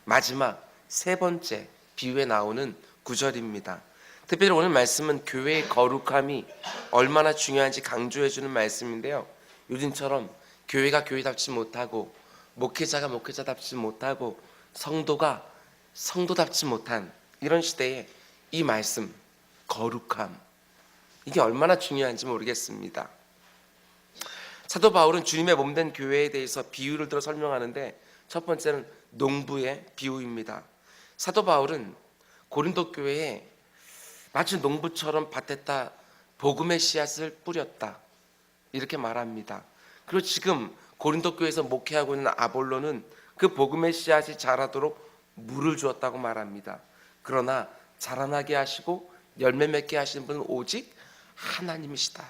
마지막 세 번째 비유에 나오는 구절입니다. 특별히 오늘 말씀은 교회의 거룩함이 얼마나 중요한지 강조해주는 말씀인데요. 요즘처럼 교회가 교회답지 못하고 목회자가 목회자답지 못하고 성도가 성도답지 못한 이런 시대에 이 말씀, 거룩함, 이게 얼마나 중요한지 모르겠습니다. 사도 바울은 주님의 몸된 교회에 대해서 비유를 들어 설명하는데 첫 번째는 농부의 비유입니다. 사도 바울은 고린도 교회에 마치 농부처럼 밭에다 복음의 씨앗을 뿌렸다, 이렇게 말합니다. 그리고 지금 고린도 교회에서 목회하고 있는 아볼로는 그 복음의 씨앗이 자라도록 물을 주었다고 말합니다. 그러나 자라나게 하시고 열매 맺게 하시는 분은 오직 하나님이시다.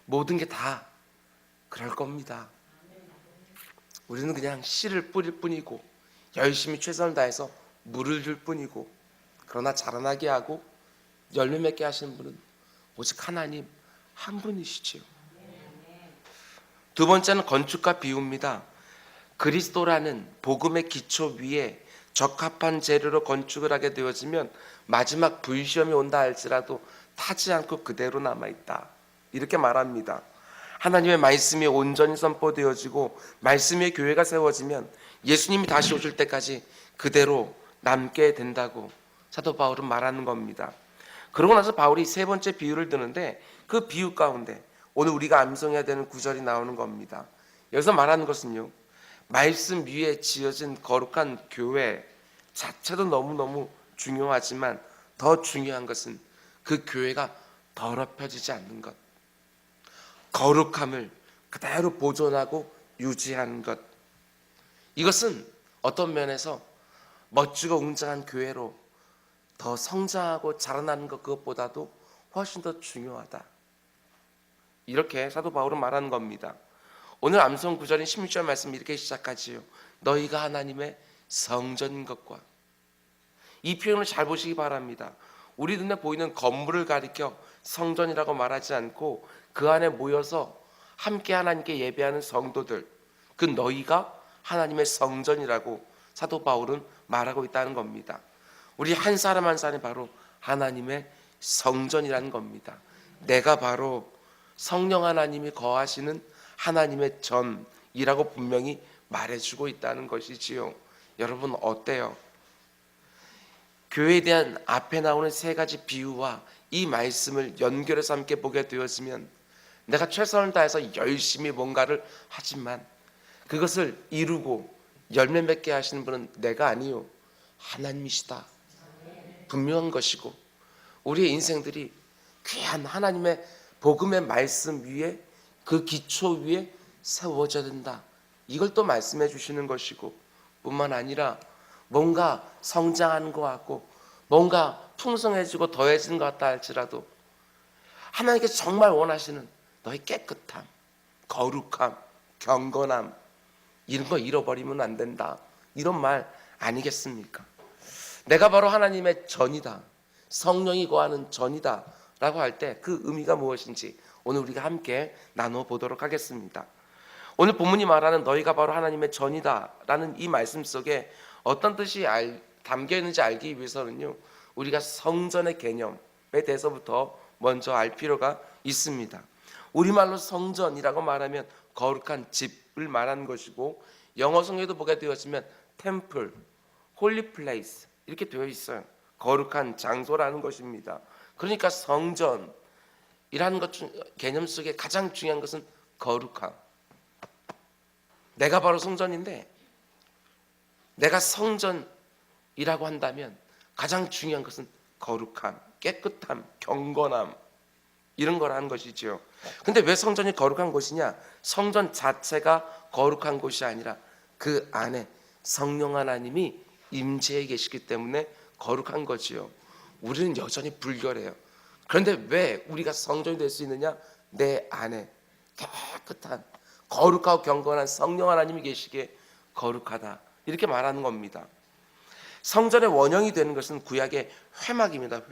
모든 게 다 그럴 겁니다. 우리는 그냥 씨를 뿌릴 뿐이고 열심히 최선을 다해서 물을 줄 뿐이고, 그러나 자라나게 하고 열매 맺게 하시는 분은 오직 하나님 한 분이시지요. 두 번째는 건축과 비유입니다. 그리스도라는 복음의 기초 위에 적합한 재료로 건축을 하게 되어지면 마지막 불시험이 온다 할지라도 타지 않고 그대로 남아있다, 이렇게 말합니다. 하나님의 말씀이 온전히 선포되어지고 말씀의 교회가 세워지면 예수님이 다시 오실 때까지 그대로 남게 된다고 사도 바울은 말하는 겁니다. 그러고 나서 바울이 세 번째 비유를 드는데 그 비유 가운데 오늘 우리가 암송해야 되는 구절이 나오는 겁니다. 여기서 말하는 것은요, 말씀 위에 지어진 거룩한 교회 자체도 너무너무 중요하지만 더 중요한 것은 그 교회가 더럽혀지지 않는 것, 거룩함을 그대로 보존하고 유지하는 것. 이것은 어떤 면에서 멋지고 웅장한 교회로 더 성장하고 자라나는 것, 그것보다도 훨씬 더 중요하다, 이렇게 사도 바울은 말하는 겁니다. 오늘 암송 구절인 16절 말씀 이렇게 시작하지요. 너희가 하나님의 성전인 것과. 이 표현을 잘 보시기 바랍니다. 우리 눈에 보이는 건물을 가리켜 성전이라고 말하지 않고 그 안에 모여서 함께 하나님께 예배하는 성도들, 그 너희가 하나님의 성전이라고 사도 바울은 말하고 있다는 겁니다. 우리 한 사람 한 사람이 바로 하나님의 성전이라는 겁니다. 내가 바로 성령 하나님이 거하시는 하나님의 전이라고 분명히 말해주고 있다는 것이지요. 여러분 어때요? 교회에 대한 앞에 나오는 세 가지 비유와 이 말씀을 연결해서 함께 보게 되었으면 내가 최선을 다해서 열심히 뭔가를 하지만 그것을 이루고 열매 맺게 하시는 분은 내가 아니요 하나님이시다, 분명한 것이고, 우리의 인생들이 귀한 하나님의 복음의 말씀 위에 그 기초 위에 세워져야 된다, 이걸 또 말씀해 주시는 것이고, 뿐만 아니라 뭔가 성장하는 것 같고 뭔가 풍성해지고 더해지는 것 같다 할지라도 하나님께서 정말 원하시는 너의 깨끗함, 거룩함, 경건함, 이런 거 잃어버리면 안 된다, 이런 말 아니겠습니까? 내가 바로 하나님의 전이다, 성령이 거하는 전이다 라고 할 때 그 의미가 무엇인지 오늘 우리가 함께 나눠보도록 하겠습니다. 오늘 본문이 말하는 너희가 바로 하나님의 전이다 라는 이 말씀 속에 어떤 뜻이 담겨 있는지 알기 위해서는요, 우리가 성전의 개념에 대해서부터 먼저 알 필요가 있습니다. 우리말로 성전이라고 말하면 거룩한 집을 말하는 것이고, 영어 성경에도 보게 되었으면 템플, 홀리 플레이스 이렇게 되어 있어요. 거룩한 장소라는 것입니다. 그러니까 성전이라는 것 개념 속에 가장 중요한 것은 거룩함. 내가 바로 성전인데 내가 성전이라고 한다면 가장 중요한 것은 거룩함, 깨끗함, 경건함, 이런 거라는 것이지요. 근데 왜 성전이 거룩한 곳이냐? 성전 자체가 거룩한 곳이 아니라 그 안에 성령 하나님이 임재해 계시기 때문에 거룩한 거지요. 우리는 여전히 불결해요. 그런데 왜 우리가 성전이 될 수 있느냐? 내 안에 깨끗한 거룩하고 경건한 성령 하나님이 계시기에 거룩하다, 이렇게 말하는 겁니다. 성전의 원형이 되는 것은 구약의 회막입니다.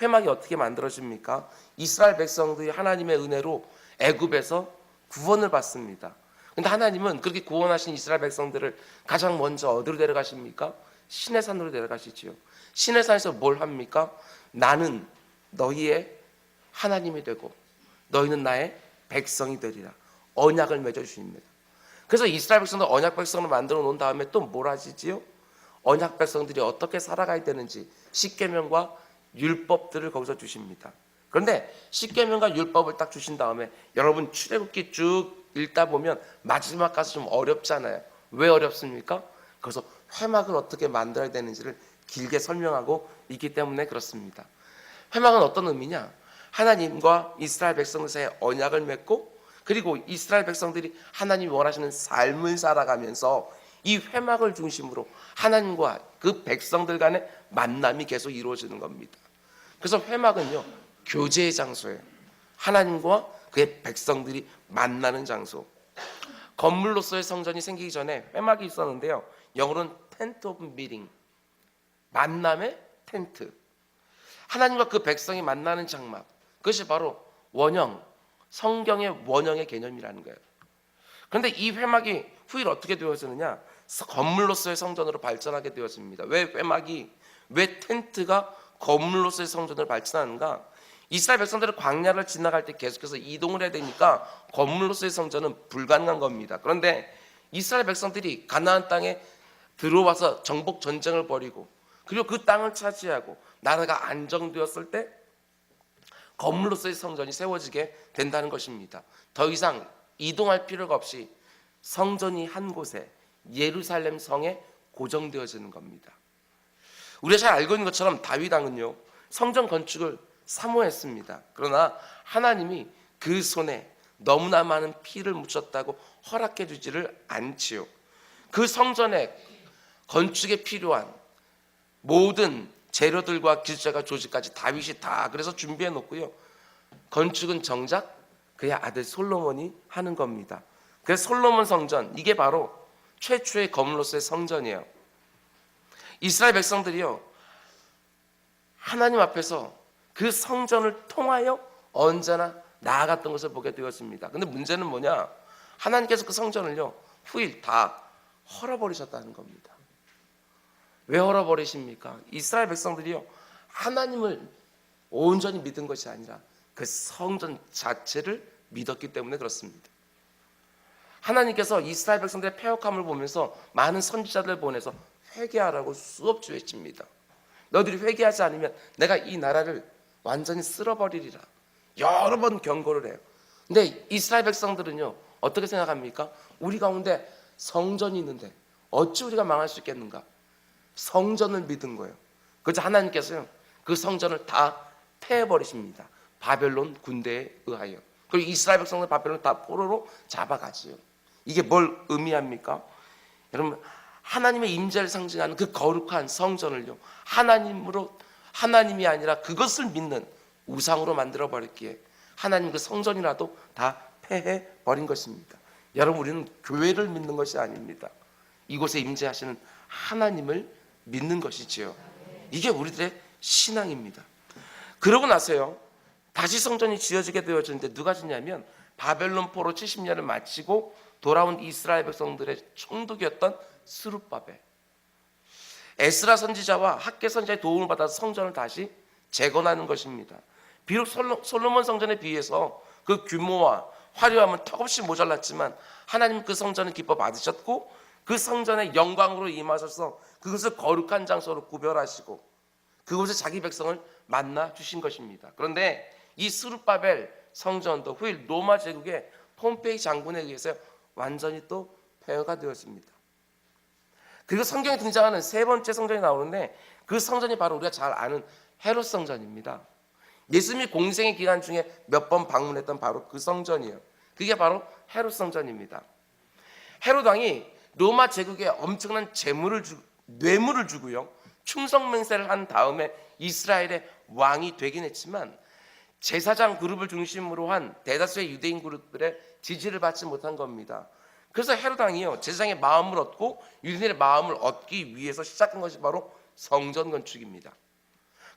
회막이 어떻게 만들어집니까? 이스라엘 백성들이 하나님의 은혜로 애굽에서 구원을 받습니다. 근데 하나님은 그렇게 구원하신 이스라엘 백성들을 가장 먼저 어디로 데려가십니까? 시내 산으로 데려가시지요. 시내 산에서 뭘 합니까? 나는 너희의 하나님이 되고 너희는 나의 백성이 되리라. 언약을 맺어 주십니다. 그래서 이스라엘 백성들 언약 백성을 만들어 놓은 다음에 또 뭘 하시지요? 언약 백성들이 어떻게 살아가야 되는지 십계명과 율법들을 거기서 주십니다. 그런데 십계명과 율법을 딱 주신 다음에 여러분 출애굽기 쭉 읽다 보면 마지막 가서 좀 어렵잖아요. 왜 어렵습니까? 그래서 회막을 어떻게 만들어야 되는지를 길게 설명하고 있기 때문에 그렇습니다. 회막은 어떤 의미냐? 하나님과 이스라엘 백성들 사이에 언약을 맺고 그리고 이스라엘 백성들이 하나님이 원하시는 삶을 살아가면서 이 회막을 중심으로 하나님과 그 백성들 간의 만남이 계속 이루어지는 겁니다. 그래서 회막은요, 교제의 장소예요. 하나님과 그의 백성들이 만나는 장소. 건물로서의 성전이 생기기 전에 회막이 있었는데요, 영어로는 텐트 오브 미팅, 만남의 텐트. 하나님과 그 백성이 만나는 장막, 그것이 바로 원형, 성경의 원형의 개념이라는 거예요. 그런데 이 회막이 후일 어떻게 되어지느냐? 건물로서의 성전으로 발전하게 되었습니다. 왜 텐트가 건물로서의 성전으로 발전하는가? 이스라엘 백성들은 광야를 지나갈 때 계속해서 이동을 해야 되니까 건물로서의 성전은 불가능한 겁니다. 그런데 이스라엘 백성들이 가나안 땅에 들어와서 정복 전쟁을 벌이고 그리고 그 땅을 차지하고 나라가 안정되었을 때 건물로서의 성전이 세워지게 된다는 것입니다. 더 이상 이동할 필요가 없이 성전이 한 곳에 예루살렘 성에 고정되어지는 겁니다. 우리가 잘 알고 있는 것처럼 다윗 왕은요, 성전 건축을 사모했습니다. 그러나 하나님이 그 손에 너무나 많은 피를 묻혔다고 허락해 주지를 않지요. 그 성전의 건축에 필요한 모든 재료들과 길자가 조직까지 다윗이 다 그래서 준비해 놓고요, 건축은 정작 그의 아들 솔로몬이 하는 겁니다. 그래서 솔로몬 성전, 이게 바로 최초의 건물로서의 성전이에요. 이스라엘 백성들이요, 하나님 앞에서 그 성전을 통하여 언제나 나아갔던 것을 보게 되었습니다. 근데 문제는 뭐냐? 하나님께서 그 성전을요, 후일 다 헐어버리셨다는 겁니다. 왜 헐어버리십니까? 이스라엘 백성들이요, 하나님을 온전히 믿은 것이 아니라 그 성전 자체를 믿었기 때문에 그렇습니다. 하나님께서 이스라엘 백성들의 패역함을 보면서 많은 선지자들을 보내서 회개하라고 수없이 외칩니다. 너희들이 회개하지 않으면 내가 이 나라를 완전히 쓸어버리리라. 여러 번 경고를 해요. 근데 이스라엘 백성들은요, 어떻게 생각합니까? 우리 가운데 성전이 있는데 어찌 우리가 망할 수 있겠는가? 성전을 믿은 거예요. 그래서 하나님께서요, 그 성전을 다 패해버리십니다. 바벨론 군대에 의하여. 그리고 이스라엘 백성들 바벨론 다 포로로 잡아가지요. 이게 뭘 의미합니까? 여러분, 하나님의 임재를 상징하는 그 거룩한 성전을요, 하나님이 아니라 그것을 믿는 우상으로 만들어 버렸기에 하나님 그 성전이라도 다 패해 버린 것입니다. 여러분, 우리는 교회를 믿는 것이 아닙니다. 이곳에 임재하시는 하나님을 믿는 것이지요. 이게 우리들의 신앙입니다. 그러고 나서요, 다시 성전이 지어지게 되어지는데 누가 짓냐면 바벨론 포로 70년을 마치고 돌아온 이스라엘 백성들의 총독이었던 스룹바벨. 에스라 선지자와 학개 선지자의 도움을 받아서 성전을 다시 재건하는 것입니다. 비록 솔로몬 성전에 비해서 그 규모와 화려함은 턱없이 모자랐지만 하나님 그 성전을 기뻐 받으셨고 그 성전의 영광으로 임하셔서 그것을 거룩한 장소로 구별하시고 그곳에 자기 백성을 만나 주신 것입니다. 그런데 이 스룹바벨 성전도 후일 로마 제국의 폼페이 장군에 의해서 완전히 또 폐허가 되었습니다. 그리고 성경에 등장하는 세 번째 성전이 나오는데 그 성전이 바로 우리가 잘 아는 헤롯 성전입니다. 예수님이 공생의 기간 중에 몇 번 방문했던 바로 그 성전이에요. 그게 바로 헤롯 성전입니다. 헤롯 왕이 로마 제국에 엄청난 뇌물을 주고요, 충성 맹세를 한 다음에 이스라엘의 왕이 되긴 했지만 제사장 그룹을 중심으로 한 대다수의 유대인 그룹들의 지지를 받지 못한 겁니다. 그래서 헤롯 왕이요, 제사장의 마음을 얻고 유대인의 마음을 얻기 위해서 시작한 것이 바로 성전 건축입니다.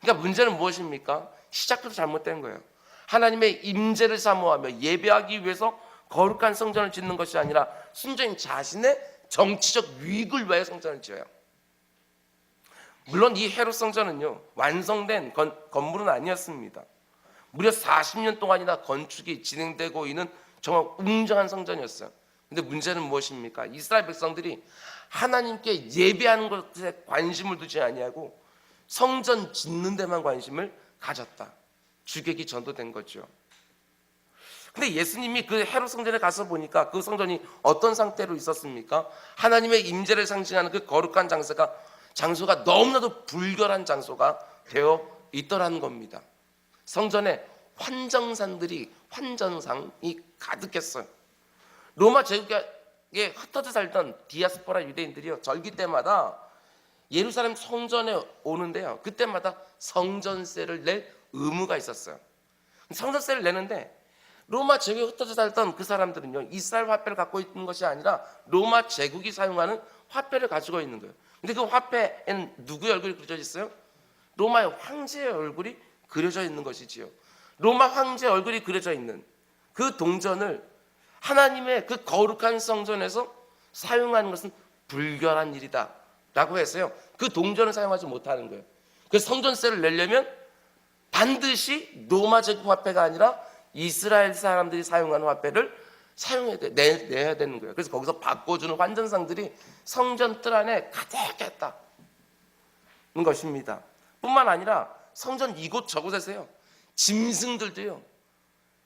그러니까 문제는 무엇입니까? 시작부터 잘못된 거예요. 하나님의 임재를 사모하며 예배하기 위해서 거룩한 성전을 짓는 것이 아니라 순전히 자신의 정치적 유익을 위해 성전을 지어요. 물론 이 헤롯 성전은요, 완성된 건물은 아니었습니다. 무려 40년 동안이나 건축이 진행되고 있는 정말 웅장한 성전이었어요. 근데 문제는 무엇입니까? 이스라엘 백성들이 하나님께 예배하는 것에 관심을 두지 아니하고 성전 짓는 데만 관심을 가졌다. 주객이 전도된 거죠. 근데 예수님이 그 헤롯 성전에 가서 보니까 그 성전이 어떤 상태로 있었습니까? 하나님의 임재를 상징하는 그 거룩한 장소가 너무나도 불결한 장소가 되어 있더라는 겁니다. 성전에 환정상이 가득했어요. 로마 제국에 흩어져 살던 디아스포라 유대인들이요, 절기 때마다 예루살렘 성전에 오는데요, 그때마다 성전세를 낼 의무가 있었어요. 성전세를 내는데 로마 제국에 흩어져 살던 그 사람들은요, 이스라엘 화폐를 갖고 있는 것이 아니라 로마 제국이 사용하는 화폐를 가지고 있는 거예요. 근데 그 화폐에는 누구의 얼굴이 그려져 있어요? 로마의 황제의 얼굴이 그려져 있는 것이지요. 로마 황제의 얼굴이 그려져 있는 그 동전을 하나님의 그 거룩한 성전에서 사용하는 것은 불결한 일이다 라고 해서요, 그 동전을 사용하지 못하는 거예요. 그 성전세를 내려면 반드시 로마 제국 화폐가 아니라 이스라엘 사람들이 사용하는 화폐를 내야 되는 거예요. 그래서 거기서 바꿔주는 환전상들이 성전 뜰 안에 가득했다는 것입니다. 뿐만 아니라 성전 이곳저곳에서요, 짐승들도요,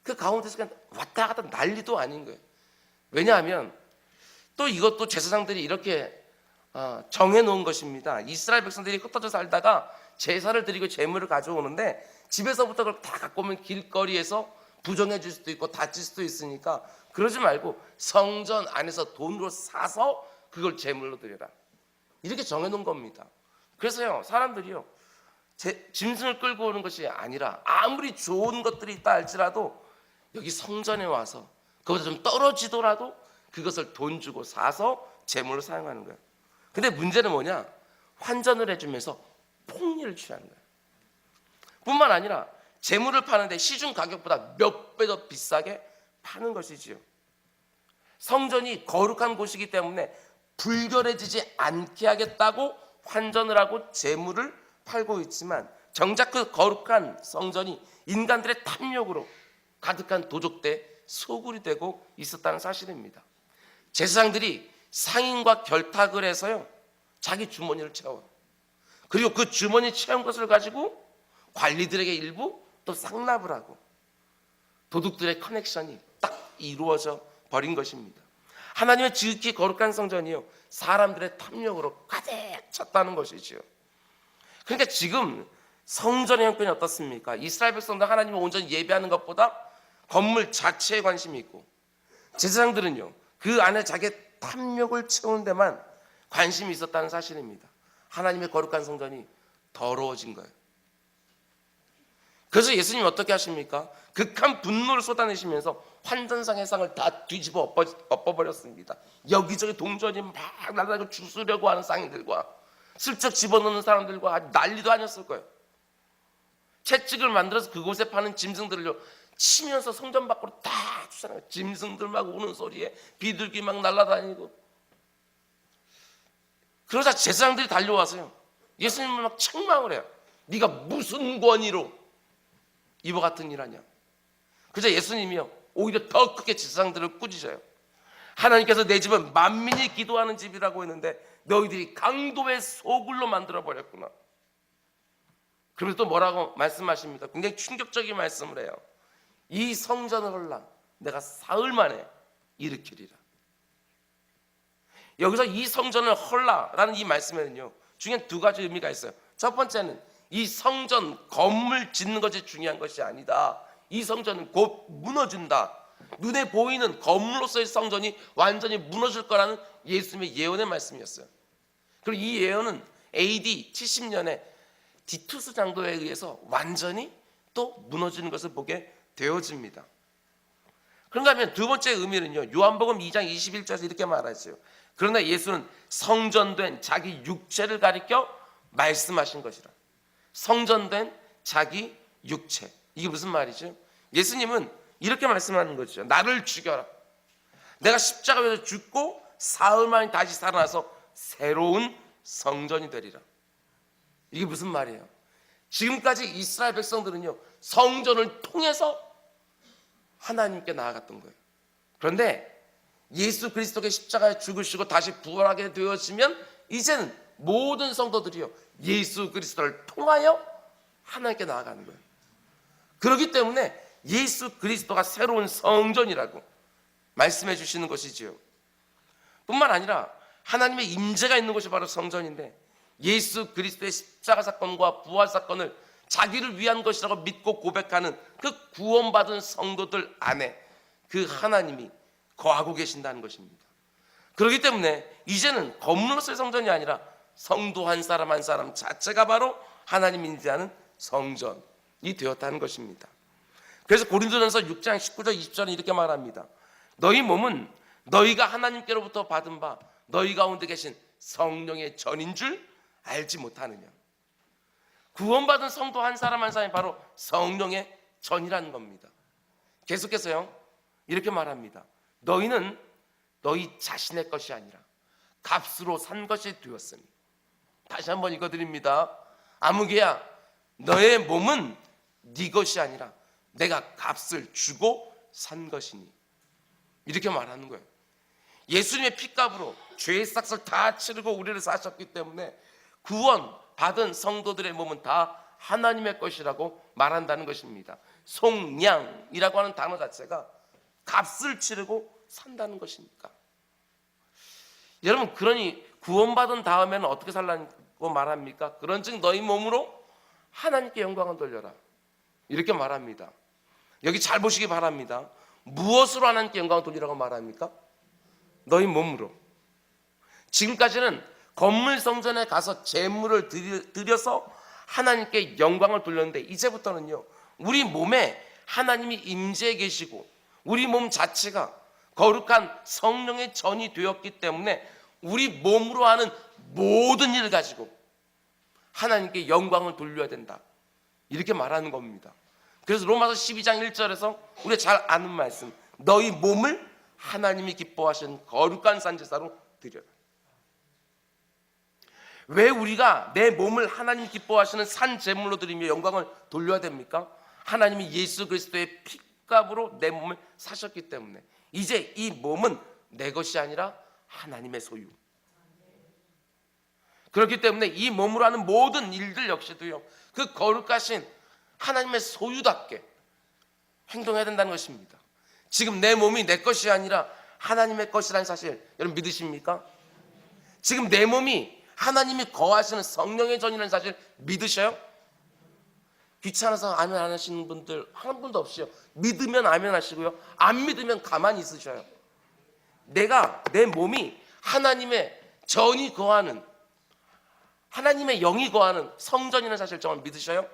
그 가운데서 그냥 왔다 갔다 난리도 아닌 거예요. 왜냐하면 또 이것도 제사장들이 이렇게 정해놓은 것입니다. 이스라엘 백성들이 흩어져 살다가 제사를 드리고 제물을 가져오는데 집에서부터 그걸 다 갖고 오면 길거리에서 부정해 줄 수도 있고 다칠 수도 있으니까 그러지 말고 성전 안에서 돈으로 사서 그걸 제물로 드려라, 이렇게 정해놓은 겁니다. 그래서요, 사람들이요, 짐승을 끌고 오는 것이 아니라 아무리 좋은 것들이 있다 할지라도 여기 성전에 와서 그것보다 좀 떨어지더라도 그것을 돈 주고 사서 제물로 사용하는 거예요. 근데 문제는 뭐냐? 환전을 해주면서 폭리를 취하는 거예요. 뿐만 아니라 제물을 파는데 시중 가격보다 몇 배 더 비싸게 파는 것이지요. 성전이 거룩한 곳이기 때문에 불결해지지 않게 하겠다고 환전을 하고 제물을 팔고 있지만 정작 그 거룩한 성전이 인간들의 탐욕으로 가득한 도적대 소굴이 되고 있었다는 사실입니다. 제사장들이 상인과 결탁을 해서요, 자기 주머니를 채워요. 그리고 그 주머니 채운 것을 가지고 관리들에게 일부 또 상납을 하고 도둑들의 커넥션이 딱 이루어져 버린 것입니다. 하나님의 지극히 거룩한 성전이요, 사람들의 탐욕으로 가득 찼다는 것이지요. 그러니까 지금 성전의 형편이 어떻습니까? 이스라엘 백성들 하나님을 온전히 예배하는 것보다 건물 자체에 관심이 있고, 제사장들은요, 그 안에 자기의 탐욕을 채우는 데만 관심이 있었다는 사실입니다. 하나님의 거룩한 성전이 더러워진 거예요. 그래서 예수님이 어떻게 하십니까? 극한 분노를 쏟아내시면서 환전상의 상을 다 뒤집어 엎어버렸습니다. 여기저기 동전이 막 날아다니고 주스려고 하는 상인들과 슬쩍 집어넣는 사람들과 난리도 아니었을 거예요. 채찍을 만들어서 그곳에 파는 짐승들을요, 치면서 성전 밖으로 다 주잖아요. 짐승들 막 우는 소리에 비둘기 막 날아다니고. 그러자 제사장들이 달려와서요, 예수님을 막 책망을 해요. 네가 무슨 권위로 이와 같은 일 하냐. 그저 예수님이요, 오히려 더 크게 제사장들을 꾸짖어요. 하나님께서 내 집은 만민이 기도하는 집이라고 했는데 너희들이 강도의 소굴로 만들어버렸구나. 그러면서 또 뭐라고 말씀하십니까? 굉장히 충격적인 말씀을 해요. 이 성전을 헐라 내가 사흘 만에 일으키리라. 여기서 이 성전을 헐라라는 이 말씀에는요, 중요한 두 가지 의미가 있어요. 첫 번째는 이 성전 건물 짓는 것이 중요한 것이 아니다. 이 성전은 곧 무너진다. 눈에 보이는 건물로서의 성전이 완전히 무너질 거라는 예수님의 예언의 말씀이었어요. 그리고 이 예언은 AD 70년에 디투스 장로에 의해서 완전히 또 무너지는 것을 보게 되어집니다. 그런가 하면 두 번째 의미는요, 요한복음 2장 21절에서 이렇게 말하죠. 그러나 예수는 성전된 자기 육체를 가리켜 말씀하신 것이라. 성전된 자기 육체. 이게 무슨 말이죠? 예수님은 이렇게 말씀하는 거죠. 나를 죽여라. 내가 십자가에서 죽고 사흘 만에 다시 살아나서 새로운 성전이 되리라. 이게 무슨 말이에요? 지금까지 이스라엘 백성들은요, 성전을 통해서 하나님께 나아갔던 거예요. 그런데 예수 그리스도의 십자가에 죽으시고 다시 부활하게 되어지면 이제는 모든 성도들이요, 예수 그리스도를 통하여 하나님께 나아가는 거예요. 그렇기 때문에 예수 그리스도가 새로운 성전이라고 말씀해 주시는 것이지요. 뿐만 아니라 하나님의 임재가 있는 곳이 바로 성전인데, 예수 그리스도의 십자가 사건과 부활 사건을 자기를 위한 것이라고 믿고 고백하는 그 구원받은 성도들 안에 그 하나님이 거하고 계신다는 것입니다. 그렇기 때문에 이제는 건물로서의 성전이 아니라 성도 한 사람 한 사람 자체가 바로 하나님이 임재하는 성전이 되었다는 것입니다. 그래서 고린도전서 6장 19절 20절은 이렇게 말합니다. 너희 몸은 너희가 하나님께로부터 받은 바 너희 가운데 계신 성령의 전인 줄 알지 못하느냐. 구원받은 성도 한 사람 한 사람이 바로 성령의 전이라는 겁니다. 계속해서요, 이렇게 말합니다. 너희는 너희 자신의 것이 아니라 값으로 산 것이 되었으니. 다시 한번 읽어드립니다. 아무개야, 너의 몸은 네 것이 아니라 내가 값을 주고 산 것이니. 이렇게 말하는 거예요. 예수님의 피값으로 죄의 싹을 다 치르고 우리를 사셨기 때문에 구원 받은 성도들의 몸은 다 하나님의 것이라고 말한다는 것입니다. 속량이라고 하는 단어 자체가 값을 치르고 산다는 것이니까. 여러분, 그러니 구원받은 다음에는 어떻게 살라고 말합니까? 그런즉 너희 몸으로 하나님께 영광을 돌려라, 이렇게 말합니다. 여기 잘 보시기 바랍니다. 무엇으로 하나님께 영광을 돌리라고 말합니까? 너희 몸으로. 지금까지는 건물 성전에 가서 제물을 드려서 하나님께 영광을 돌렸는데, 이제부터는요, 우리 몸에 하나님이 임재해 계시고 우리 몸 자체가 거룩한 성령의 전이 되었기 때문에 우리 몸으로 하는 모든 일을 가지고 하나님께 영광을 돌려야 된다, 이렇게 말하는 겁니다. 그래서 로마서 12장 1절에서 우리가 잘 아는 말씀, 너희 몸을 하나님이 기뻐하시는 거룩한 산제사로 드려라. 왜 우리가 내 몸을 하나님 기뻐하시는 산 제물로 드리며 영광을 돌려야 됩니까? 하나님이 예수 그리스도의 피값으로 내 몸을 사셨기 때문에 이제 이 몸은 내 것이 아니라 하나님의 소유. 그렇기 때문에 이 몸으로 하는 모든 일들 역시도요, 그 거룩하신 하나님의 소유답게 행동해야 된다는 것입니다. 지금 내 몸이 내 것이 아니라 하나님의 것이라는 사실 여러분 믿으십니까? 지금 내 몸이 하나님이 거하시는 성령의 전이라는 사실 믿으셔요? 귀찮아서 아멘 안 하시는 분들 한 분도 없이요, 믿으면 아멘 하시고요, 안 믿으면 가만히 있으셔요. 내 몸이 하나님의 전이 거하는, 하나님의 영이 거하는 성전이라는 사실 정말 믿으셔요?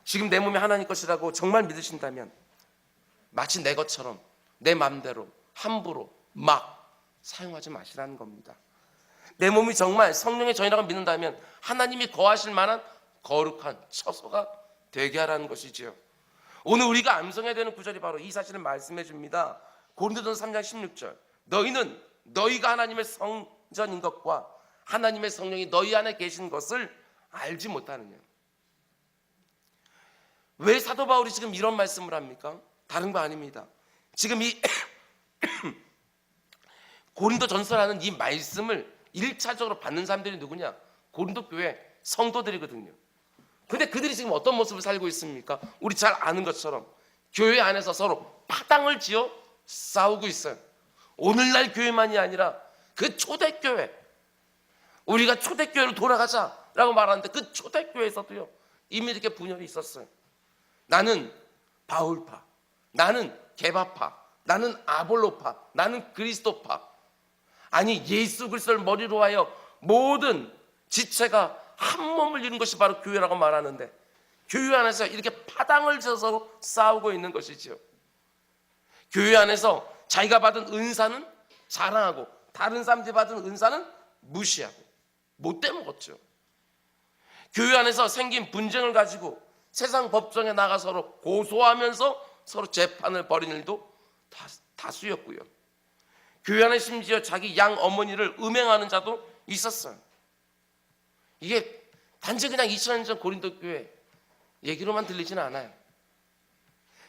지금 내 몸이 하나님 것이라고 정말 믿으신다면 마치 내 것처럼 내 마음대로 함부로 막 사용하지 마시라는 겁니다. 내 몸이 정말 성령의 전이라고 믿는다면 하나님이 거하실 만한 거룩한 처소가 되게 하라는 것이지요. 오늘 우리가 암송해야 되는 구절이 바로 이 사실을 말씀해 줍니다. 고린도전서 3장 16절, 너희는 너희가 하나님의 성전인 것과 하나님의 성령이 너희 안에 계신 것을 알지 못하느냐. 왜 사도 바울이 지금 이런 말씀을 합니까? 다른 거 아닙니다. 지금 이 고린도 전서라는 이 말씀을 1차적으로 받는 사람들이 누구냐? 고린도 교회 성도들이거든요. 근데 그들이 지금 어떤 모습을 살고 있습니까? 우리 잘 아는 것처럼 교회 안에서 서로 파당을 지어 싸우고 있어요. 오늘날 교회만이 아니라 그 초대교회, 우리가 초대교회로 돌아가자라고 말하는데 그 초대교회에서도요, 이미 이렇게 분열이 있었어요. 나는 바울파, 나는 게바파, 나는 아볼로파, 나는 그리스도파. 아니, 예수 그리스도를 머리로 하여 모든 지체가 한 몸을 이룬 것이 바로 교회라고 말하는데, 교회 안에서 이렇게 파당을 져서 싸우고 있는 것이지요. 교회 안에서 자기가 받은 은사는 자랑하고 다른 사람들이 받은 은사는 무시하고 못돼 먹었죠. 교회 안에서 생긴 분쟁을 가지고 세상 법정에 나가 서로 고소하면서 서로 재판을 벌이는 일도 다수였고요. 교회 안에 심지어 자기 양 어머니를 음행하는 자도 있었어요. 이게 단지 그냥 2000년 전 고린도 교회 얘기로만 들리지는 않아요.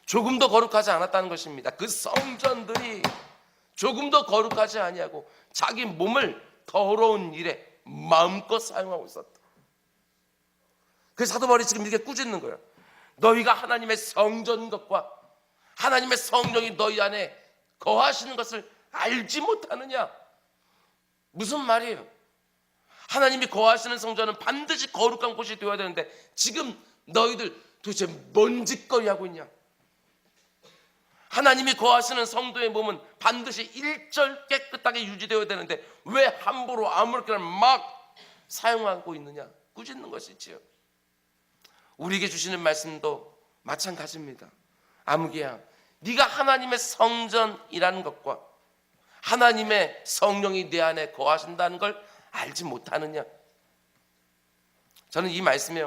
조금 더 거룩하지 않았다는 것입니다. 그 성전들이 조금 더 거룩하지 아니하고 자기 몸을 더러운 일에 마음껏 사용하고 있었다. 그래서 사도 바울이 지금 이렇게 꾸짖는 거예요. 너희가 하나님의 성전인 것과 하나님의 성령이 너희 안에 거하시는 것을 알지 못하느냐? 무슨 말이에요? 하나님이 거하시는 성전은 반드시 거룩한 곳이 되어야 되는데 지금 너희들 도대체 뭔 짓거리 하고 있냐? 하나님이 거하시는 성도의 몸은 반드시 일절 깨끗하게 유지되어야 되는데 왜 함부로 아무렇게나 막 사용하고 있느냐? 꾸짖는 것이지요. 우리에게 주시는 말씀도 마찬가지입니다. 아무개야, 네가 하나님의 성전이라는 것과 하나님의 성령이 내 안에 거하신다는 걸 알지 못하느냐? 저는 이 말씀에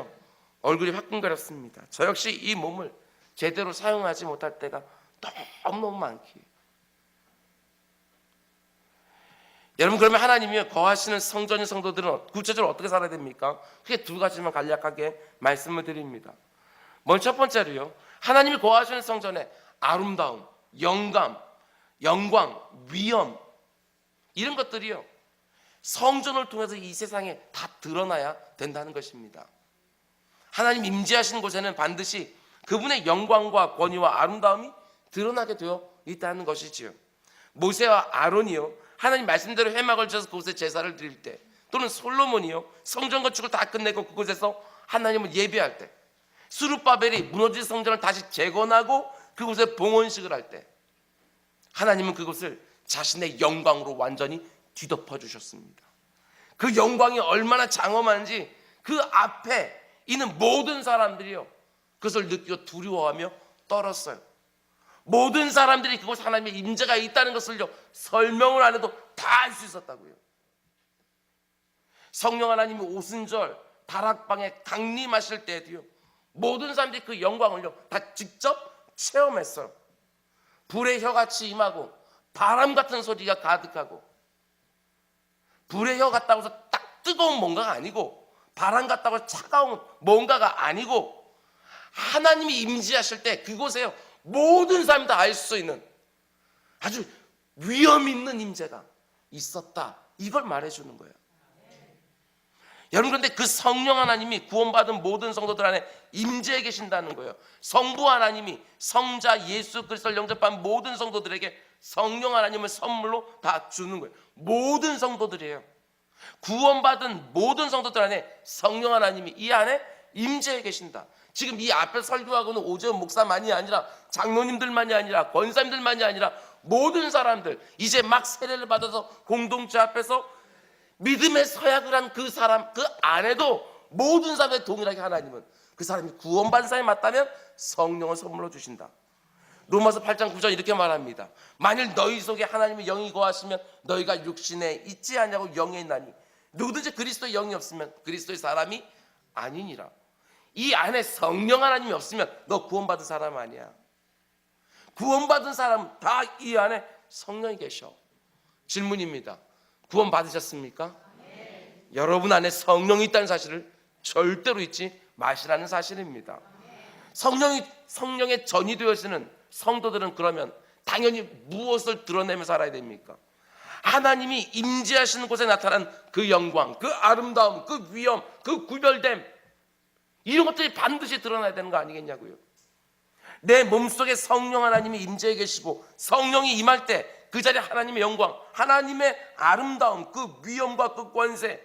얼굴이 화끈거렸습니다. 저 역시 이 몸을 제대로 사용하지 못할 때가 너무너무 많기에. 여러분, 그러면 하나님이 거하시는 성전인 성도들은 구체적으로 어떻게 살아야 됩니까? 크게 두 가지만 간략하게 말씀을 드립니다. 먼저 첫 번째로요, 하나님이 거하시는 성전에 아름다움, 영광, 위엄, 이런 것들이요 성전을 통해서 이 세상에 다 드러나야 된다는 것입니다. 하나님 임재하시는 곳에는 반드시 그분의 영광과 권위와 아름다움이 드러나게 되어 있다는 것이지요. 모세와 아론이요 하나님 말씀대로 회막을 지어서 그곳에 제사를 드릴 때, 또는 솔로몬이요 성전 건축을 다 끝내고 그곳에서 하나님을 예배할 때, 스룹바벨이 무너진 성전을 다시 재건하고 그곳에 봉헌식을 할 때 하나님은 그곳을 자신의 영광으로 완전히 뒤덮어 주셨습니다. 그 영광이 얼마나 장엄한지 그 앞에 있는 모든 사람들이요 그것을 느끼고 두려워하며 떨었어요. 모든 사람들이 그곳 하나님의 임재가 있다는 것을요 설명을 안 해도 다 알 수 있었다고요. 성령 하나님이 오순절 다락방에 강림하실 때에도요 모든 사람들이 그 영광을요 다 직접 체험했어요. 불의 혀같이 임하고 바람 같은 소리가 가득하고, 불의 혀 같다고 해서 딱 뜨거운 뭔가가 아니고 바람 같다고 해서 차가운 뭔가가 아니고 하나님이 임재하실 때 그곳에요 모든 사람이 다 알 수 있는 아주 위엄 있는 임재가 있었다, 이걸 말해주는 거예요. 여러분, 그런데 그 성령 하나님이 구원받은 모든 성도들 안에 임재해 계신다는 거예요. 성부 하나님이 성자 예수 그리스도를 영접한 모든 성도들에게 성령 하나님을 선물로 다 주는 거예요. 모든 성도들이에요. 구원받은 모든 성도들 안에 성령 하나님이 이 안에 임재해 계신다. 지금 이 앞에 설교하고는 오재훈 목사만이 아니라 장로님들만이 아니라 권사님들만이 아니라 모든 사람들, 이제 막 세례를 받아서 공동체 앞에서 믿음의 서약을 한 그 사람, 그 안에도 모든 사람의 동일하게 하나님은 그 사람이 구원받은 사람이 맞다면 성령을 선물로 주신다. 로마서 8장 9절 이렇게 말합니다. 만일 너희 속에 하나님의 영이 거하시면 너희가 육신에 있지 않냐고 영에 있나니 누구든지 그리스도의 영이 없으면 그리스도의 사람이 아니니라. 이 안에 성령 하나님이 없으면 너 구원받은 사람 아니야. 구원받은 사람 다 이 안에 성령이 계셔. 질문입니다. 구원 받으셨습니까? 네. 여러분 안에 성령이 있다는 사실을 절대로 잊지 마시라는 사실입니다. 성령의 전이 되어지는 성도들은 그러면 당연히 무엇을 드러내며 살아야 됩니까? 하나님이 임재하시는 곳에 나타난 그 영광, 그 아름다움, 그 위엄, 그 구별됨, 이런 것들이 반드시 드러나야 되는 거 아니겠냐고요. 내 몸속에 성령 하나님이 임재해 계시고 성령이 임할 때 그 자리에 하나님의 영광, 하나님의 아름다움, 그 위엄과 그 권세,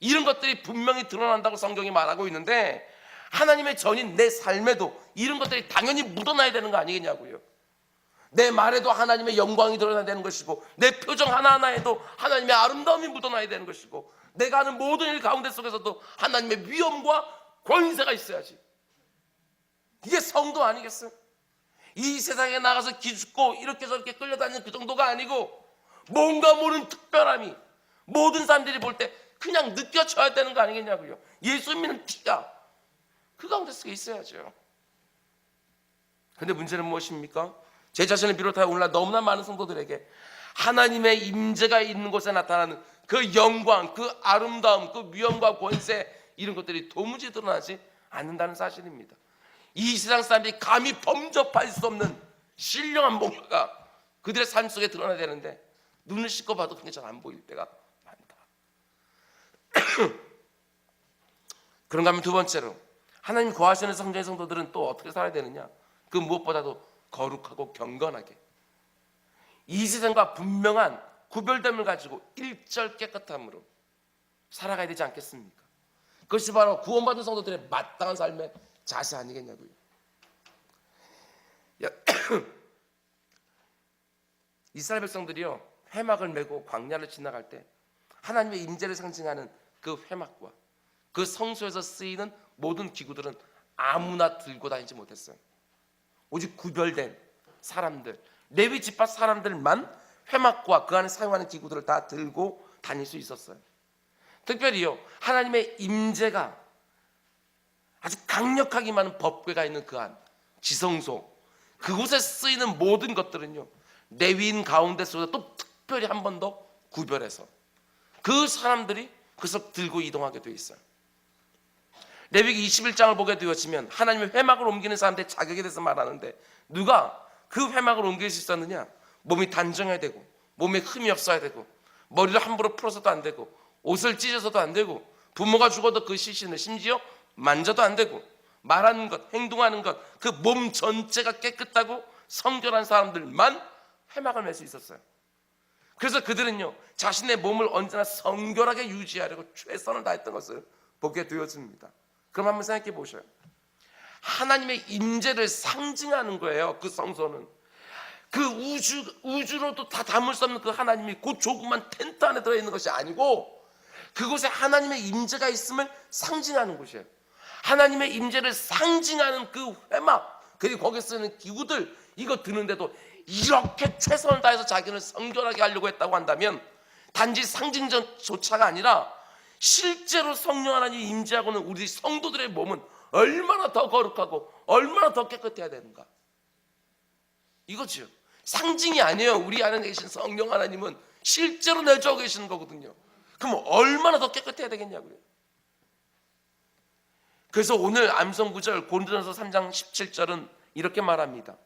이런 것들이 분명히 드러난다고 성경이 말하고 있는데 하나님의 전인 내 삶에도 이런 것들이 당연히 묻어나야 되는 거 아니겠냐고요. 내 말에도 하나님의 영광이 드러나야 되는 것이고 내 표정 하나하나에도 하나님의 아름다움이 묻어나야 되는 것이고 내가 하는 모든 일 가운데 속에서도 하나님의 위엄과 권세가 있어야지. 이게 성도 아니겠어요? 이 세상에 나가서 기죽고 이렇게 저렇게 끌려다니는 그 정도가 아니고 뭔가 모르는 특별함이 모든 사람들이 볼 때 그냥 느껴져야 되는 거 아니겠냐고요. 예수 믿는 피가 그 가운데 속에 있어야죠. 그런데 문제는 무엇입니까? 제 자신을 비롯하여 오늘날 너무나 많은 성도들에게 하나님의 임재가 있는 곳에 나타나는 그 영광, 그 아름다움, 그 위엄과 권세, 이런 것들이 도무지 드러나지 않는다는 사실입니다. 이 세상 사람들이 감히 범접할 수 없는 신령한 뭔가가 그들의 삶 속에 드러나야 되는데 눈을 씻고 봐도 그게 잘 안 보일 때가 많다. 그런가 하면 두 번째로, 하나님 거하시는 성전의 성도들은 또 어떻게 살아야 되느냐? 그 무엇보다도 거룩하고 경건하게 이 세상과 분명한 구별됨을 가지고 일절 깨끗함으로 살아가야 되지 않겠습니까? 그것이 바로 구원받은 성도들의 마땅한 삶의 자세 아니겠냐고요. 이스라엘 백성들이요, 회막을 메고 광야를 지나갈 때 하나님의 임재를 상징하는 그 회막과 그 성소에서 쓰이는 모든 기구들은 아무나 들고 다니지 못했어요. 오직 구별된 사람들, 레위 지파 사람들만 회막과 그 안에 사용하는 기구들을 다 들고 다닐 수 있었어요. 특별히요, 하나님의 임재가 아주 강력하게 많은 법궤가 있는 그 안, 지성소, 그곳에 쓰이는 모든 것들은요, 레위인 가운데 속에서 또 특별히 한 번 더 구별해서 그 사람들이 그것을 들고 이동하게 돼 있어요. 레위기 21장을 보게 되어지면 하나님의 회막을 옮기는 사람들의 자격에 대해서 말하는데, 누가 그 회막을 옮길 수 있었느냐? 몸이 단정해야 되고, 몸에 흠이 없어야 되고, 머리를 함부로 풀어서도 안 되고, 옷을 찢어서도 안 되고, 부모가 죽어도 그 시신을 심지어 만져도 안 되고, 말하는 것, 행동하는 것, 그 몸 전체가 깨끗하고 성결한 사람들만 회막을 맬 수 있었어요. 그래서 그들은요, 자신의 몸을 언제나 성결하게 유지하려고 최선을 다했던 것을 보게 되어집니다. 그럼 한번 생각해 보셔요. 하나님의 임재를 상징하는 거예요. 그 성소는 그 우주로도 다 담을 수 없는 그 하나님이 그 조그만 텐트 안에 들어있는 것이 아니고, 그곳에 하나님의 임재가 있음을 상징하는 곳이에요. 하나님의 임재를 상징하는 그 회막, 그리고 거기에 쓰는 기구들, 이거 드는데도 이렇게 최선을 다해서 자기를 성결하게 하려고 했다고 한다면, 단지 상징조차가 아니라 실제로 성령 하나님이 임재하고는 우리 성도들의 몸은 얼마나 더 거룩하고 얼마나 더 깨끗해야 되는가, 이거죠. 상징이 아니에요. 우리 안에 계신 성령 하나님은 실제로 내주하고 계시는 거거든요. 그럼 얼마나 더 깨끗해야 되겠냐고요. 그래서 오늘 암송구절 고린도전서 3장 17절은 이렇게 말합니다.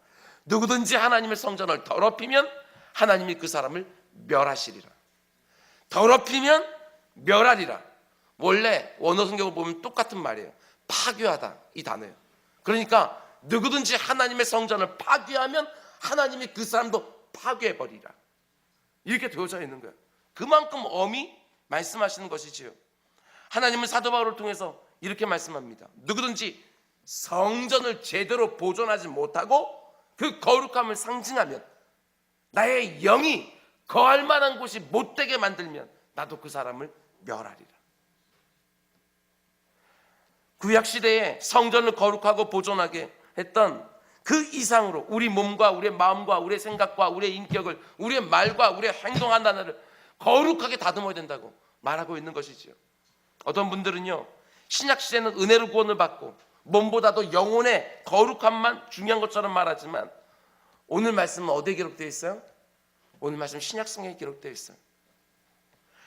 누구든지 하나님의 성전을 더럽히면 하나님이 그 사람을 멸하시리라. 더럽히면 멸하리라. 원래 원어 성경을 보면 똑같은 말이에요. 파괴하다, 이 단어예요. 그러니까 누구든지 하나님의 성전을 파괴하면 하나님이 그 사람도 파괴해버리라, 이렇게 되어져 있는 거예요. 그만큼 엄히 말씀하시는 것이지요. 하나님은 사도 바울을 통해서 이렇게 말씀합니다. 누구든지 성전을 제대로 보존하지 못하고 그 거룩함을 상징하면, 나의 영이 거할 만한 곳이 못되게 만들면 나도 그 사람을 멸하리라. 구약시대에 성전을 거룩하고 보존하게 했던 그 이상으로 우리 몸과 우리의 마음과 우리의 생각과 우리의 인격을, 우리의 말과 우리의 행동 하나를 거룩하게 다듬어야 된다고 말하고 있는 것이지요. 어떤 분들은요, 신약시대는 은혜로 구원을 받고 몸보다도 영혼의 거룩함만 중요한 것처럼 말하지만, 오늘 말씀은 어디에 기록되어 있어요? 오늘 말씀 신약성경에 기록되어 있어요.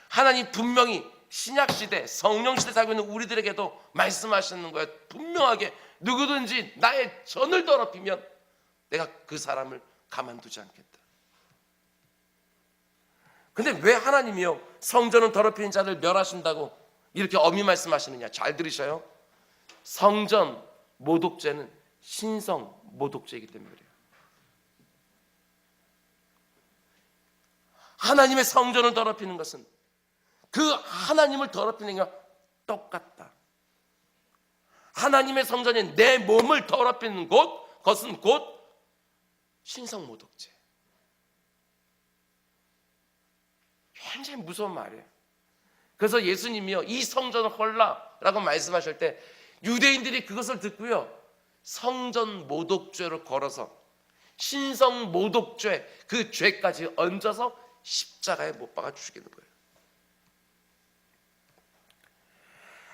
하나님 분명히 신약시대, 성령시대 살고 있는 우리들에게도 말씀하시는 거예요. 분명하게 누구든지 나의 전을 더럽히면 내가 그 사람을 가만두지 않겠다. 근데 왜 하나님이요, 성전은 더럽히는 자를 멸하신다고 이렇게 엄히 말씀하시느냐? 잘 들으셔요. 성전 모독죄는 신성 모독죄이기 때문에 그래요. 하나님의 성전을 더럽히는 것은 그 하나님을 더럽히는 것과 똑같다. 하나님의 성전인 내 몸을 더럽히는 것은 곧 신성 모독죄. 굉장히 무서운 말이에요. 그래서 예수님이요, 이 성전을 헐라라고 말씀하실 때 유대인들이 그것을 듣고요, 성전 모독죄로 걸어서 신성 모독죄, 그 죄까지 얹어서 십자가에 못 박아 죽이는 거예요.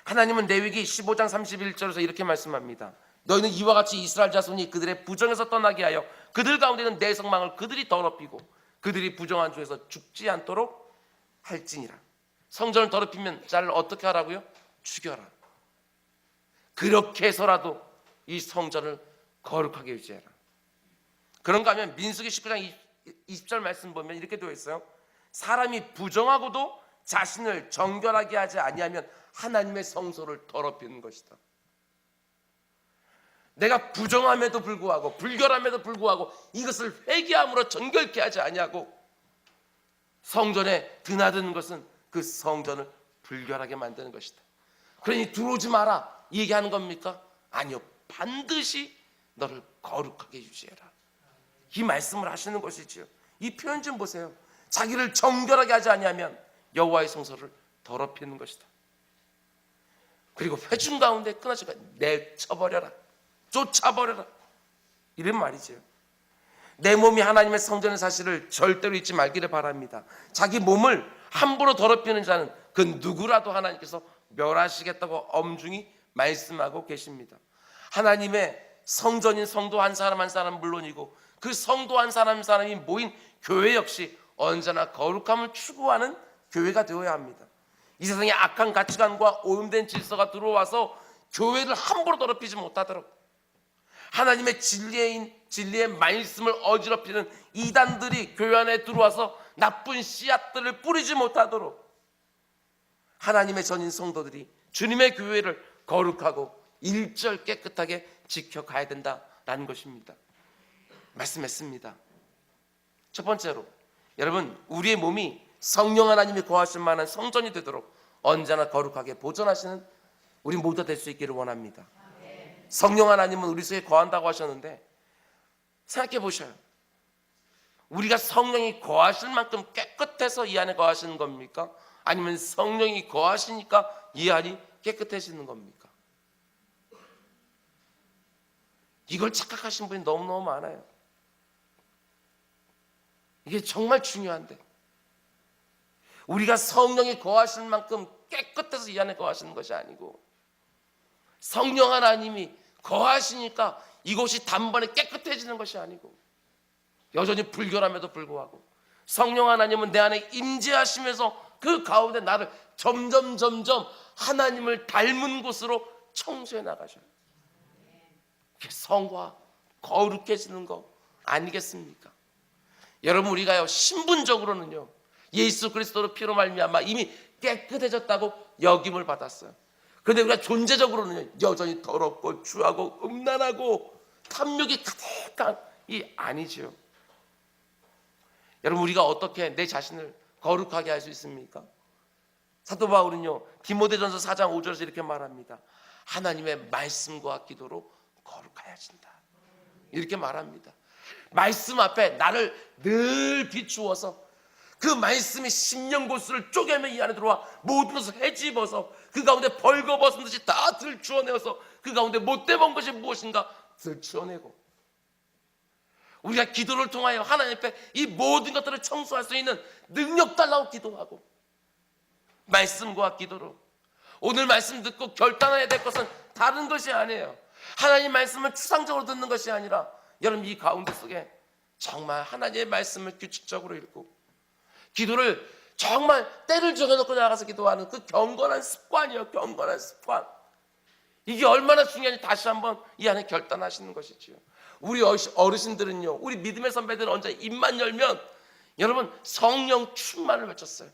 하나님은 레위기 15장 31절에서 이렇게 말씀합니다. 너희는 이와 같이 이스라엘 자손이 그들의 부정에서 떠나게 하여 그들 가운데 있는 내 성망을 그들이 더럽히고 그들이 부정한 중에서 죽지 않도록 할지니라. 성전을 더럽히면 자를 어떻게 하라고요? 죽여라. 그렇게 해서라도 이 성전을 거룩하게 유지해라. 그런가 하면 민수기 19장 20절 말씀 보면 이렇게 되어 있어요. 사람이 부정하고도 자신을 정결하게 하지 아니하면 하나님의 성소를 더럽히는 것이다. 내가 부정함에도 불구하고 불결함에도 불구하고 이것을 회개함으로 정결케 하지 아니하고 성전에 드나드는 것은 그 성전을 불결하게 만드는 것이다. 그러니 들어오지 마라 이 얘기하는 겁니까? 아니요, 반드시 너를 거룩하게 유지해라, 이 말씀을 하시는 것이지요. 이 표현 좀 보세요. 자기를 정결하게 하지 아니하면 여호와의 성소를 더럽히는 것이다. 그리고 회중 가운데 끊어지가 내쳐버려라, 쫓아버려라, 이런 말이지요. 내 몸이 하나님의 성전의 사실을 절대로 잊지 말기를 바랍니다. 자기 몸을 함부로 더럽히는 자는 그 누구라도 하나님께서 멸하시겠다고 엄중히 말씀하고 계십니다. 하나님의 성전인 성도 한 사람 한 사람 물론이고 그 성도 한 사람 한 사람이 모인 교회 역시 언제나 거룩함을 추구하는 교회가 되어야 합니다. 이 세상에 악한 가치관과 오염된 질서가 들어와서 교회를 함부로 더럽히지 못하도록, 하나님의 진리의 말씀을 어지럽히는 이단들이 교회 안에 들어와서 나쁜 씨앗들을 뿌리지 못하도록 하나님의 전인 성도들이 주님의 교회를 거룩하고 일절 깨끗하게 지켜가야 된다라는 것입니다. 말씀했습니다. 첫 번째로, 여러분, 우리의 몸이 성령 하나님이 거하실 만한 성전이 되도록 언제나 거룩하게 보존하시는 우리 모두 될 수 있기를 원합니다. 성령 하나님은 우리 속에 거한다고 하셨는데 생각해 보셔요. 우리가 성령이 거하실 만큼 깨끗해서 이 안에 거하시는 겁니까? 아니면 성령이 거하시니까 이 안이 깨끗해지는 겁니까? 이걸 착각하신 분이 너무너무 많아요. 이게 정말 중요한데, 우리가 성령이 거하실 만큼 깨끗해서 이 안에 거하시는 것이 아니고 성령 하나님이 거하시니까 이곳이 단번에 깨끗해지는 것이 아니고 여전히 불결함에도 불구하고 성령 하나님은 내 안에 임재하시면서 그 가운데 나를 점점 하나님을 닮은 곳으로 청소해 나가셔요. 그게 성과 거룩해지는 거 아니겠습니까? 여러분, 우리가요 신분적으로는요 예수 그리스도로 피로 말미암아 이미 깨끗해졌다고 여김을 받았어요. 그런데 우리가 존재적으로는 여전히 더럽고 추하고 음란하고 탐욕이 가득한 이 아니지요. 여러분, 우리가 어떻게 내 자신을 거룩하게 할 수 있습니까? 사도 바울은요 디모데전서 4장 5절에서 이렇게 말합니다. 하나님의 말씀과 기도로 거룩하여진다, 이렇게 말합니다. 말씀 앞에 나를 늘 비추어서 그 말씀이 심령고스를 쪼개며 이 안에 들어와 모든 것을 헤집어서 그 가운데 벌거벗은 듯이 다 들추어내어서 그 가운데 못돼 본 것이 무엇인가 들추어내고, 우리가 기도를 통하여 하나님 앞에 이 모든 것들을 청소할 수 있는 능력 달라고 기도하고 말씀과 기도로 오늘 말씀 듣고 결단해야 될 것은 다른 것이 아니에요. 하나님 말씀을 추상적으로 듣는 것이 아니라 여러분 이 가운데 속에 정말 하나님의 말씀을 규칙적으로 읽고 기도를 정말 때를 정해놓고 나가서 기도하는 그 경건한 습관이요, 경건한 습관. 이게 얼마나 중요한지 다시 한번 이 안에 결단하시는 것이지요. 우리 어르신들은요, 우리 믿음의 선배들은 언제 입만 열면 여러분 성령 충만을 외쳤어요.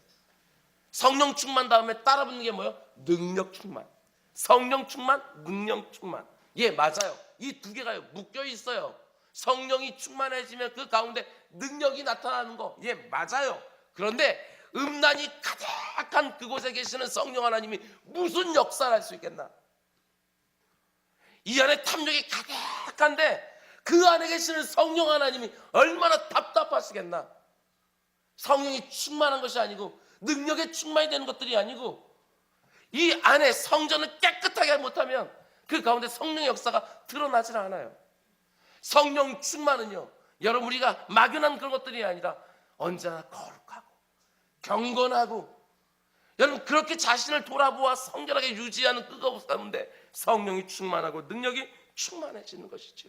성령 충만 다음에 따라붙는 게 뭐예요? 능력 충만. 성령 충만, 능력 충만. 예, 맞아요. 이 두 개가 묶여 있어요. 성령이 충만해지면 그 가운데 능력이 나타나는 거, 예, 맞아요. 그런데 음란이 가득한 그곳에 계시는 성령 하나님이 무슨 역사를 할 수 있겠나? 이 안에 탐욕이 가득한데 그 안에 계시는 성령 하나님이 얼마나 답답하시겠나? 성령이 충만한 것이 아니고 능력에 충만이 되는 것들이 아니고 이 안에 성전을 깨끗하게 못하면 그 가운데 성령의 역사가 드러나질 않아요. 성령 충만은요, 여러분 우리가 막연한 그런 것들이 아니라 언제나 거룩하고 경건하고 여러분 그렇게 자신을 돌아보아 성결하게 유지하는 그것 가운데 성령이 충만하고 능력이 충만해지는 것이죠.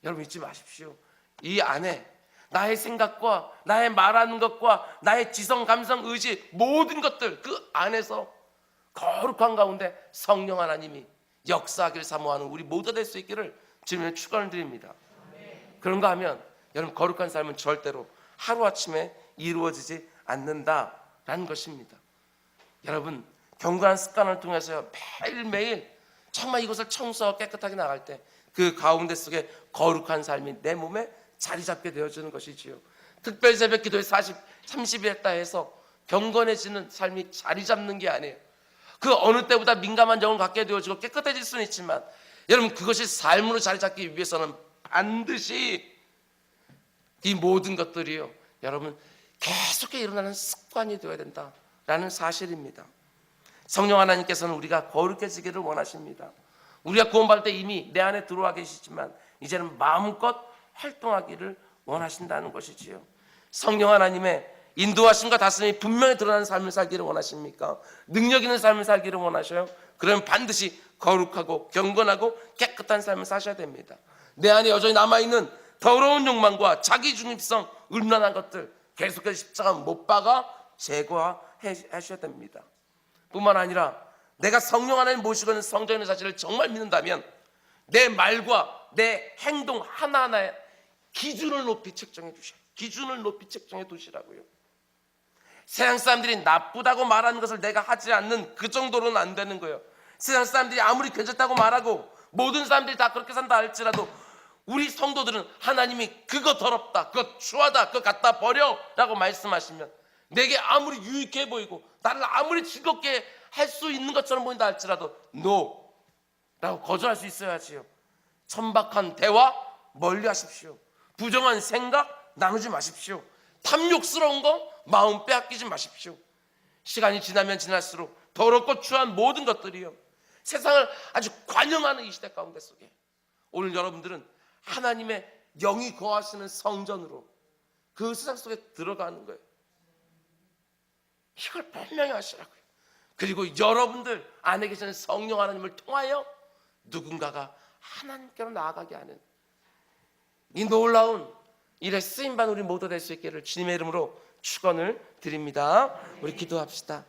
여러분 잊지 마십시오. 이 안에 나의 생각과 나의 말하는 것과 나의 지성, 감성, 의지 모든 것들 그 안에서 거룩한 가운데 성령 하나님이 역사하기를 사모하는 우리 모두가 될 수 있기를 주님의 축원을 드립니다. 그런가 하면 여러분 거룩한 삶은 절대로 하루아침에 이루어지지 않는다라는 것입니다. 여러분 경건한 습관을 통해서 매일매일 정말 이것을 청소하고 깨끗하게 나갈 때 그 가운데 속에 거룩한 삶이 내 몸에 자리 잡게 되어지는 것이지요. 특별 새벽 기도에 30일 했다 해서 경건해지는 삶이 자리 잡는 게 아니에요. 그 어느 때보다 민감한 영을 갖게 되어지고 깨끗해질 수는 있지만 여러분 그것이 삶으로 자리 잡기 위해서는 반드시 이 모든 것들이요 여러분 계속해 일어나는 습관이 되어야 된다라는 사실입니다. 성령 하나님께서는 우리가 거룩해지기를 원하십니다. 우리가 구원받을 때 이미 내 안에 들어와 계시지만 이제는 마음껏 활동하기를 원하신다는 것이지요. 성령 하나님의 인도하심과 다스림이 분명히 드러나는 삶을 살기를 원하십니까? 능력 있는 삶을 살기를 원하셔요? 그러면 반드시 거룩하고 경건하고 깨끗한 삶을 사셔야 됩니다. 내 안에 여전히 남아있는 더러운 욕망과 자기 중립성, 음란한 것들 계속해서 십자가 못 박아 제거하셔야 됩니다. 뿐만 아니라 내가 성령 하나님 모시고 있는 성전의 사실을 정말 믿는다면 내 말과 내 행동 하나하나에 기준을 높이 책정해 주셔요. 기준을 높이 책정해 두시라고요. 세상 사람들이 나쁘다고 말하는 것을 내가 하지 않는 그 정도로는 안 되는 거예요. 세상 사람들이 아무리 괜찮다고 말하고 모든 사람들이 다 그렇게 산다 할지라도 우리 성도들은 하나님이 그거 더럽다, 그거 추하다, 그거 갖다 버려 라고 말씀하시면 내게 아무리 유익해 보이고 나를 아무리 즐겁게 할 수 있는 것처럼 보인다 할지라도 NO 라고 거절할 수 있어야지요. 천박한 대화 멀리 하십시오. 부정한 생각 나누지 마십시오. 탐욕스러운 거 마음 빼앗기지 마십시오. 시간이 지나면 지날수록 더럽고 추한 모든 것들이요 세상을 아주 관영하는 이 시대 가운데 속에 오늘 여러분들은 하나님의 영이 거하시는 성전으로 그 세상 속에 들어가는 거예요. 이걸 분명히 하시라고요. 그리고 여러분들 안에 계시는 성령 하나님을 통하여 누군가가 하나님께로 나아가게 하는 이 놀라운 일에 쓰임받은 우리 모두 될 수 있기를 주님의 이름으로 축원을 드립니다. 우리 기도합시다.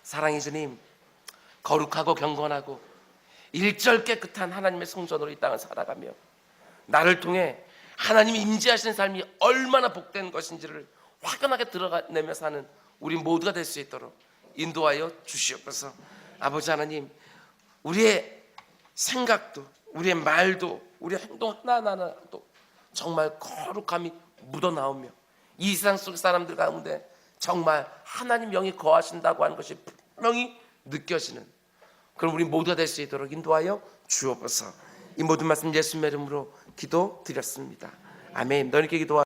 사랑의 주님, 거룩하고 경건하고 일절 깨끗한 하나님의 성전으로 이 땅을 살아가며 나를 통해 하나님이 임재하시는 삶이 얼마나 복된 것인지를 확연하게 드러내며 사는 우리 모두가 될 수 있도록 인도하여 주시옵소서. 아버지 하나님, 우리의 생각도 우리의 말도 우리의 행동 하나하나도 정말 거룩함이 묻어나오며 이 세상 속 사람들 가운데 정말 하나님 영이 거하신다고 하는 것이 분명히 느껴지는 그럼 우리 모두가 될 수 있도록 인도하여 주옵소서. 이 모든 말씀 예수님의 이름으로 기도드렸습니다. 아멘. 너희께 기도하